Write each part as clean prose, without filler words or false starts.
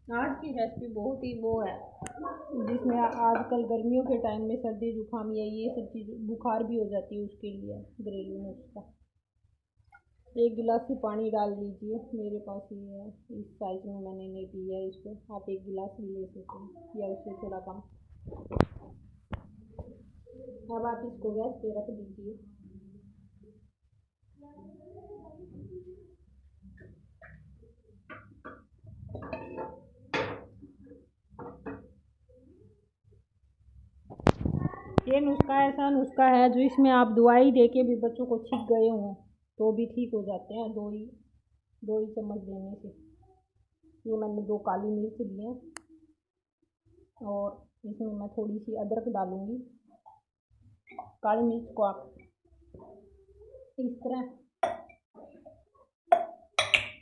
आज की रेसिपी बहुत ही वो है, जिसमें आजकल गर्मियों के टाइम में सर्दी जुकाम या ये सब चीज़ बुखार भी हो जाती है, उसके लिए घरेलू नुस्खा। 1 गिलास ही पानी डाल दीजिए, मेरे पास ये है, इस साइज में मैंने नहीं पिया है इसको। आप 1 गिलास भी ले सकते हैं या उससे थोड़ा कम। अब आप इसको गैस पे रख दीजिए। ये नुस्खा ऐसा नुस्खा है जो इसमें आप दवाई दे के भी बच्चों को छींक गए हों तो भी ठीक हो जाते हैं, दो ही चम्मच देने से। ये मैंने 2 काली मिर्च ली हैं और इसमें मैं थोड़ी सी अदरक डालूंगी। काली मिर्च को आप इस तरह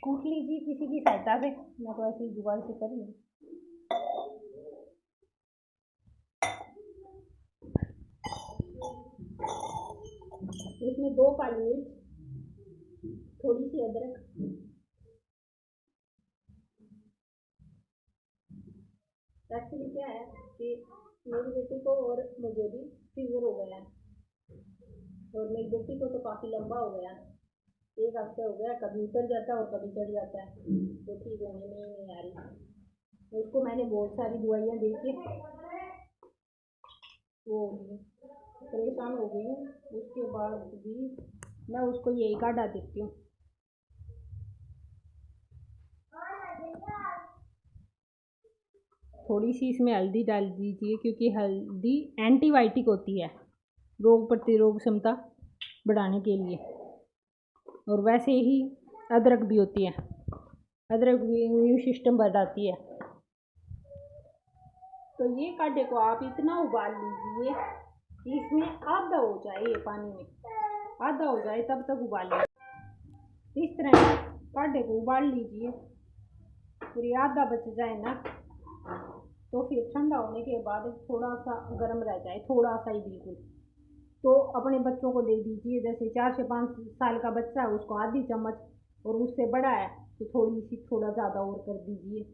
कूट लीजिए किसी की सहायता से, मैं तो ऐसे ही जुगाड़ से कर लूँ। इसमें 2 काली मिर्च, थोड़ी सी अदरक, एक्चुअली क्या है कि मेरी बेटी को और मुझे भी फीवर हो गया है, और मेरी बेटी को तो काफ़ी लंबा हो गया, 1 हफ्ते हो गया, कभी उतर जाता है और कभी चढ़ जाता है, तो ठीक होने में ही नहीं आ रही। उसको मैंने बहुत सारी दवाइयाँ दे के वो परेशान हो गई हूँ, उसके बाद भी मैं उसको यही काढ़ा देती हूँ। थोड़ी सी इसमें हल्दी डाल दीजिए, क्योंकि हल्दी एंटीबायोटिक होती है, रोग प्रतिरोध क्षमता बढ़ाने के लिए। और वैसे ही अदरक भी होती है, अदरक भी इम्यून सिस्टम बढ़ाती है। तो ये काढ़े को आप इतना उबाल लीजिए कि इसमें आधा हो जाए, ये पानी में आधा हो जाए तब तक उबालिए। इस तरह काढ़े को उबाल लीजिए, फिर ये आधा बच जाए ना, तो फिर ठंडा होने के बाद थोड़ा सा गर्म रह जाए, थोड़ा सा ही बिल्कुल, तो अपने बच्चों को दे दीजिए। जैसे 4 से 5 साल का बच्चा है उसको आधी चम्मच, और उससे बड़ा है तो थोड़ा ज़्यादा और कर दीजिए।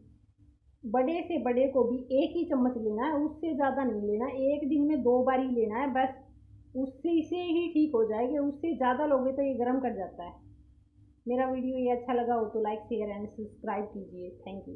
बड़े से बड़े को भी 1 ही चम्मच लेना है, उससे ज़्यादा नहीं लेना। एक दिन में 2 बार ही लेना है बस, उससे से ही ठीक हो जाएगा। उससे ज़्यादा लोगे तो ये गर्म कर जाता है। मेरा वीडियो ये अच्छा लगा हो तो लाइक शेयर एंड सब्सक्राइब कीजिए। Thank you.